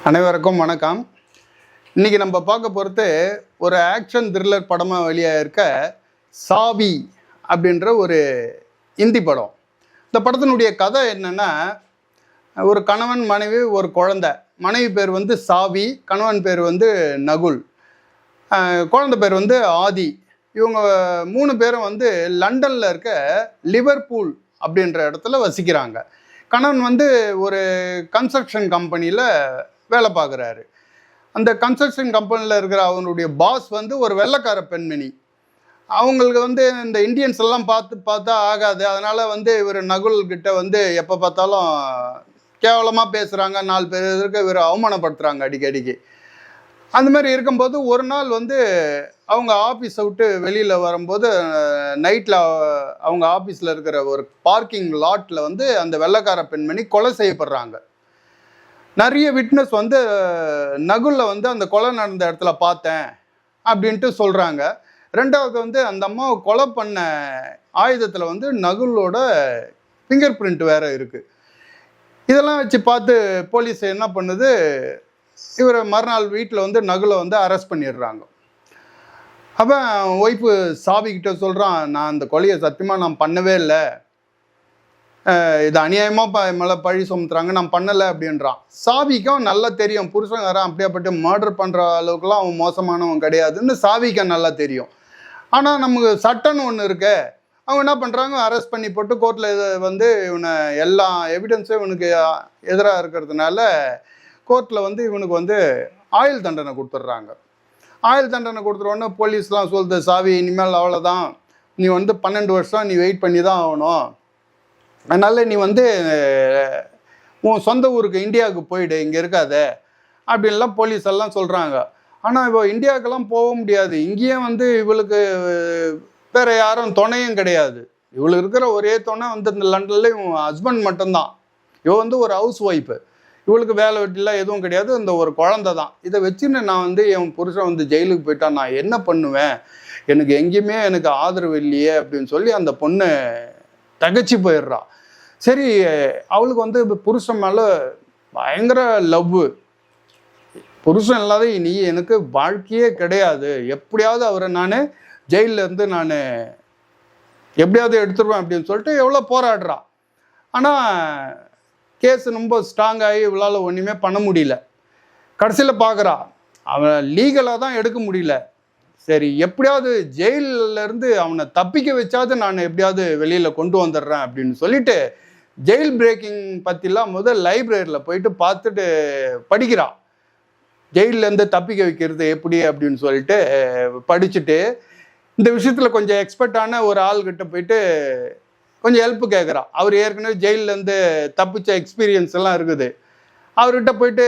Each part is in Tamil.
அனைவருக்கும் வணக்கம். இன்றைக்கி நம்ம பார்க்க போகிறது ஒரு ஆக்ஷன் த்ரில்லர் படமாக வெளியாக இருக்க சாவி அப்படின்ற ஒரு இந்தி படம். இந்த படத்தினுடைய கதை என்னென்னா, ஒரு கணவன் மனைவி ஒரு குழந்தை. மனைவி பேர் வந்து சாவி, கணவன் பேர் வந்து நகுல், குழந்தை பேர் வந்து ஆதி. இவங்க 3 பேரும் வந்து லண்டனில் இருக்க லிவர்பூல் அப்படின்ற இடத்துல வசிக்கிறாங்க. கணவன் வந்து ஒரு கன்ஸ்ட்ரக்ஷன் கம்பெனியில் வேலை பார்க்குறாரு. அந்த கன்ஸ்ட்ரக்ஷன் கம்பெனியில் இருக்கிற அவனுடைய பாஸ் வந்து ஒரு வெள்ளைக்கார பெண்மணி. அவங்களுக்கு வந்து இந்த இந்தியன்ஸ் எல்லாம் பார்த்தா ஆகாது. அதனால் வந்து இவர் நகுல்கிட்ட வந்து எப்போ பார்த்தாலும் கேவலமாக பேசுகிறாங்க, 4 பேர் இருக்க இவர் அவமானப்படுத்துகிறாங்க அடிக்கடிக்கு. அந்த மாதிரி இருக்கும்போது ஒரு நாள் வந்து அவங்க ஆஃபீஸை விட்டு வெளியில் வரும்போது நைட்டில் அவங்க ஆஃபீஸில் இருக்கிற ஒரு பார்க்கிங் லாட்டில் வந்து அந்த வெள்ளைக்கார பெண்மணி கொலை செய்யப்படுறாங்க. நிறைய விட்னஸ் வந்து நகுலில் வந்து அந்த கொலை நடந்த இடத்துல பார்த்தேன் அப்படின்ட்டு சொல்கிறாங்க. ரெண்டாவது வந்து அந்த அம்மாவை கொலை பண்ண ஆயுதத்தில் வந்து நகுலோட ஃபிங்கர் பிரிண்ட் வேறு இருக்குது. இதெல்லாம் வச்சு பார்த்து போலீஸ் என்ன பண்ணுது, இவரை மறுநாள் வீட்டில் வந்து நகுலை வந்து அரெஸ்ட் பண்ணிடுறாங்க. அப்போ ஒய்ஃபு சாவிக்கிட்ட சொல்கிறான், நான் அந்த கொலையை சத்தியமாக நான் பண்ணவே இல்லை, இது அநியாயமாக மேலே பழி சுமத்துறாங்க, நான் பண்ணலை அப்படின்றான். சாவிக்கும் நல்லா தெரியும் புருஷங்காரன் அப்படியாப்பட்டு மர்டர் பண்ணுற அளவுக்குலாம் அவன் மோசமானவன் கிடையாதுன்னு சாவிக்கும் நல்லா தெரியும். ஆனால் நமக்கு சட்டம்னு ஒன்று இருக்கு. அவங்க என்ன பண்ணுறாங்க, அரெஸ்ட் பண்ணி போட்டு கோர்ட்டில் வந்து இவனை எல்லா எவிடன்ஸும் இவனுக்கு எதிராக இருக்கிறதுனால கோர்ட்டில் வந்து இவனுக்கு வந்து ஆயுள் தண்டனை கொடுத்துட்றாங்க. ஆயுள் தண்டனை கொடுத்துருவோன்னே போலீஸ்லாம் சொல்லுது, சாவி இனிமேல் அவ்வளோதான், நீ வந்து 12 வருஷம் நீ வெயிட் பண்ணி தான் ஆகணும், அதனால் நீ வந்து உன் சொந்த ஊருக்கு இந்தியாவுக்கு போயிடு, இங்கே இருக்காத அப்படின்லாம் போலீஸ் எல்லாம் சொல்கிறாங்க. ஆனால் இப்போ இந்தியாவுக்கெல்லாம் போக முடியாது. இங்கேயும் வந்து இவளுக்கு வேறு யாரும் துணையும் கிடையாது. இவளுக்கு இருக்கிற ஒரே துணை வந்து இந்த லண்டனில் இவன் ஹஸ்பண்ட் மட்டும்தான். இவள் வந்து ஒரு ஹவுஸ் ஒய்ஃபு. இவளுக்கு வேலை வெட்டிலாம் எதுவும் கிடையாது, இந்த ஒரு குழந்தை தான். இதை வச்சுன்னு நான் வந்து என் புருஷன் வந்து ஜெயிலுக்கு போயிட்டா நான் என்ன பண்ணுவேன், எனக்கு எங்கேயுமே எனக்கு ஆதரவு இல்லையே அப்படின்னு சொல்லி அந்த பொண்ணு தகச்சு போயிடுறா. சரி, அவளுக்கு வந்து புருஷன் மேலே பயங்கர லவ். புருஷன் இல்லாத நீ எனக்கு வாழ்க்கையே கிடையாது, எப்படியாவது அவரை நான் ஜெயிலேருந்து நான் எப்படியாவது எடுத்துருவேன் அப்படின்னு சொல்லிட்டு எவ்வளோ போராடுறா. ஆனால் கேஸ் ரொம்ப ஸ்ட்ராங் ஆகி இவளால் ஒன்றுமே பண்ண முடியல. கடைசியில் பார்க்குறா, அவன் லீகலாக தான் எடுக்க முடியல. சரி, எப்படியாவது ஜெயிலிருந்து அவனை தப்பிக்க வச்சாவது நான் எப்படியாவது வெளியில் கொண்டு வந்துடுறேன் அப்படின்னு சொல்லிட்டு ஜெயில் பிரேக்கிங் பற்றிலாம் லைப்ரரியில் போயிட்டு பார்த்துட்டு படிக்கிறான். ஜெயிலேருந்து தப்பிக்க வைக்கிறது எப்படி அப்படின்னு சொல்லிட்டு படிச்சுட்டு இந்த விஷயத்தில் கொஞ்சம் எக்ஸ்பர்ட்டான ஒரு ஆள்கிட்ட போயிட்டு கொஞ்சம் ஹெல்ப் கேட்குறான். அவர் ஏற்கனவே ஜெயிலேருந்து தப்பிச்ச எக்ஸ்பீரியன்ஸ் எல்லாம் இருக்குது. அவர்கிட்ட போயிட்டு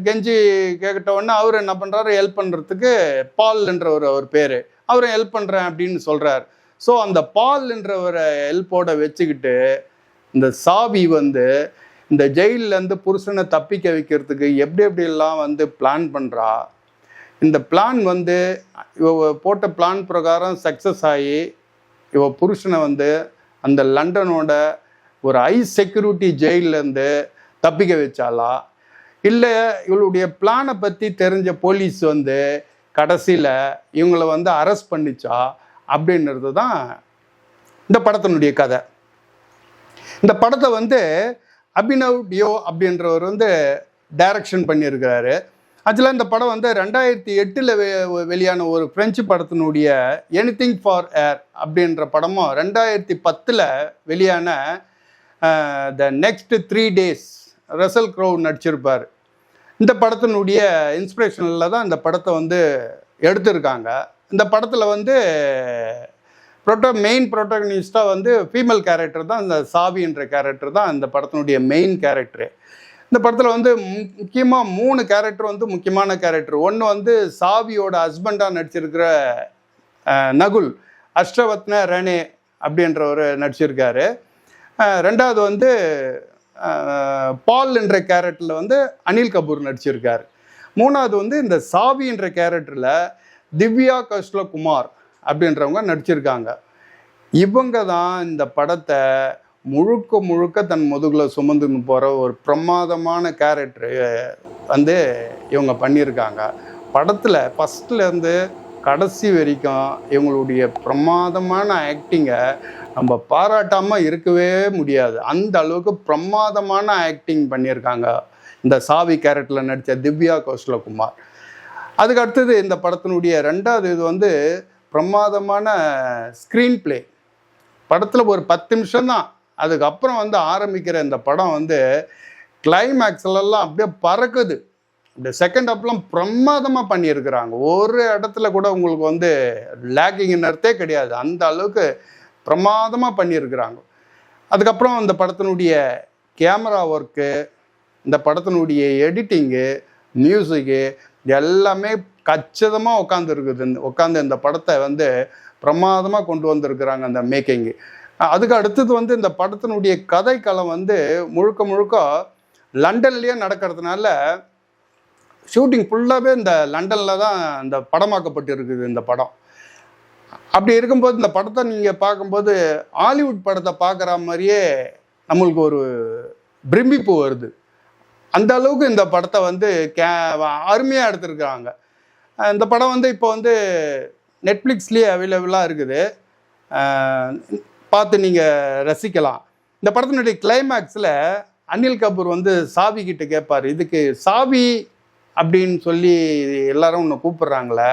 கெஞ்சி கேட்கட்டோன்னா அவர் என்ன பண்ணுறாரு, ஹெல்ப் பண்ணுறதுக்கு பால்ன்ற ஒரு பேர், அவரை ஹெல்ப் பண்ணுறேன் அப்படின்னு சொல்கிறார். ஸோ அந்த பால்ன்றவரை ஹெல்ப்போட வச்சுக்கிட்டு இந்த சாவி வந்து இந்த ஜெயிலேருந்து புருஷனை தப்பிக்க வைக்கிறதுக்கு எப்படியெல்லாம் வந்து பிளான் பண்ணுறா. இந்த பிளான் வந்து இவ போட்ட பிளான் பிரகாரம் சக்ஸஸ் ஆகி இவ புருஷனை வந்து அந்த லண்டனோட ஒரு ஹை செக்யூரிட்டி ஜெயிலேருந்து தப்பிக்க வச்சாலா, இல்லை இவளுடைய பிளானை பற்றி தெரிஞ்ச போலீஸ் வந்து கடைசியில் இவங்களை வந்து அரெஸ்ட் பண்ணிச்சா அப்படின்றது தான் இந்த படத்தினுடைய கதை. இந்த படத்தை வந்து அபினவ் டியோ அப்படின்றவர் வந்து டைரக்ஷன் பண்ணியிருக்கிறாரு. ஆக்சுவலாக இந்த படம் வந்து 2008 வெளியான ஒரு பிரெஞ்சு படத்தினுடைய எனிதிங் ஃபார் ஏர் அப்படின்ற படமும் 2010 வெளியான the next 3 days Russell grow நடிச்சிருப்பார். இந்த படத்தினுடைய இன்ஸ்பிரேஷனில் தான் இந்த படத்தை வந்து எடுத்திருக்காங்க. இந்த படத்தில் வந்து மெயின் ப்ரோட்டகனிஸ்டாக வந்து ஃபீமேல் கேரக்டர் தான், இந்த சாவின்ற கேரக்டர் தான் இந்த படத்தினுடைய மெயின் கேரக்டரு. இந்த படத்தில் வந்து முக்கியமாக 3 கேரக்டர் வந்து முக்கியமான கேரக்டர். ஒன்று வந்து சாவியோட ஹஸ்பண்டாக நடிச்சிருக்கிற நகுல், அஷ்டவத்ன ரெனே அப்படின்றவர் நடிச்சிருக்காரு. ரெண்டாவது வந்து பால் என்ற கேரக்டரில் வந்து அனில் கபூர் நடிச்சிருக்காரு. மூணாவது வந்து இந்த சாவின்ற கேரக்டரில் திவ்யா கஷ்லகுமார் அப்படின்றவங்க நடிச்சிருக்காங்க. இவங்க தான் இந்த படத்தை முழுக்க முழுக்க தன் முதுகில் சுமந்துன்னு போகிற ஒரு பிரமாதமான கேரக்டர் வந்து இவங்க பண்ணியிருக்காங்க. படத்தில் ஃபஸ்ட்லேருந்து கடைசி வரைக்கும் இவங்களுடைய பிரமாதமான ஆக்டிங்கை நம்ம பாராட்டாமல் இருக்கவே முடியாது. அந்த அளவுக்கு பிரமாதமான ஆக்டிங் பண்ணியிருக்காங்க இந்த சாவி கேரக்டரில் நடித்த திவ்யா கௌசலகுமார். அதுக்கு அடுத்தது இந்த படத்தினுடைய ரெண்டாவது இது வந்து பிரமாதமான ஸ்க்ரீன் பிளே. படத்தில் ஒரு 10 நிமிஷம் தான், அதுக்கப்புறம் வந்து ஆரம்பிக்கிற இந்த படம் வந்து கிளைமேக்ஸ்லாம் அப்படியே பறக்குது. இந்த செகண்ட் ஹாப்லாம் பிரமாதமாக பண்ணியிருக்கிறாங்க. ஒரு இடத்துல கூட உங்களுக்கு வந்து லேக்கிங் அர்த்தே கிடையாது. அந்த அளவுக்கு பிரமாதமாக பண்ணியிருக்கிறாங்க. அதுக்கப்புறம் இந்த படத்தினுடைய கேமரா ஒர்க்கு, இந்த படத்தினுடைய எடிட்டிங்கு, மியூசிக்கு எல்லாமே கச்சிதமாக உட்காந்து இந்த படத்தை வந்து பிரமாதமாக கொண்டு வந்திருக்கிறாங்க அந்த மேக்கிங்கு. அதுக்கு அடுத்தது வந்து இந்த படத்தினுடைய கதைக்களம் வந்து முழுக்க முழுக்க லண்டன்லேயே நடக்கிறதுனால ஷூட்டிங் ஃபுல்லாகவே இந்த லண்டனில் தான் இந்த படமாக்கப்பட்டு இருக்குது இந்த படம். அப்படி இருக்கும்போது இந்த படத்தை நீங்கள் பார்க்கும்போது ஹாலிவுட் படத்தை பார்க்குற மாதிரியே நம்மளுக்கு ஒரு பிரமிப்பு வருது. அந்த அளவுக்கு இந்த படத்தை வந்து அருமையாக எடுத்திருக்கிறாங்க. இந்த படம் வந்து இப்போ வந்து நெட்ஃப்ளிக்ஸ்லேயே அவைலபிளாக இருக்குது, பார்த்து நீங்கள் ரசிக்கலாம். இந்த படத்தினுடைய கிளைமேக்ஸில் அனில் கபூர் வந்து சாவி கிட்ட கேட்பார், இதுக்கு சாவி அப்படின்னு சொல்லி எல்லாரும் ஒன்று கூப்பிட்றாங்களே,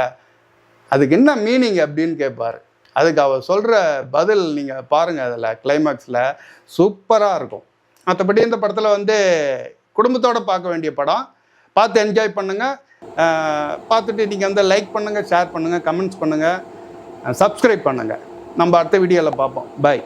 அதுக்கு என்ன மீனிங் அப்படின்னு கேட்பார். அதுக்கு அவர் சொல்கிற பதில் நீங்கள் பாருங்கள், அதில் கிளைமேக்ஸில் சூப்பராக இருக்கும். மற்றபடி இந்த படத்தில் வந்து குடும்பத்தோடு பார்க்க வேண்டிய படம், பார்த்து என்ஜாய் பண்ணுங்கள். பார்த்துட்டு நீங்கள் வந்து லைக் பண்ணுங்கள், ஷேர் பண்ணுங்கள், கமெண்ட்ஸ் பண்ணுங்கள், சப்ஸ்கிரைப் பண்ணுங்கள். நம்ம அடுத்த வீடியோவில் பார்ப்போம். பை.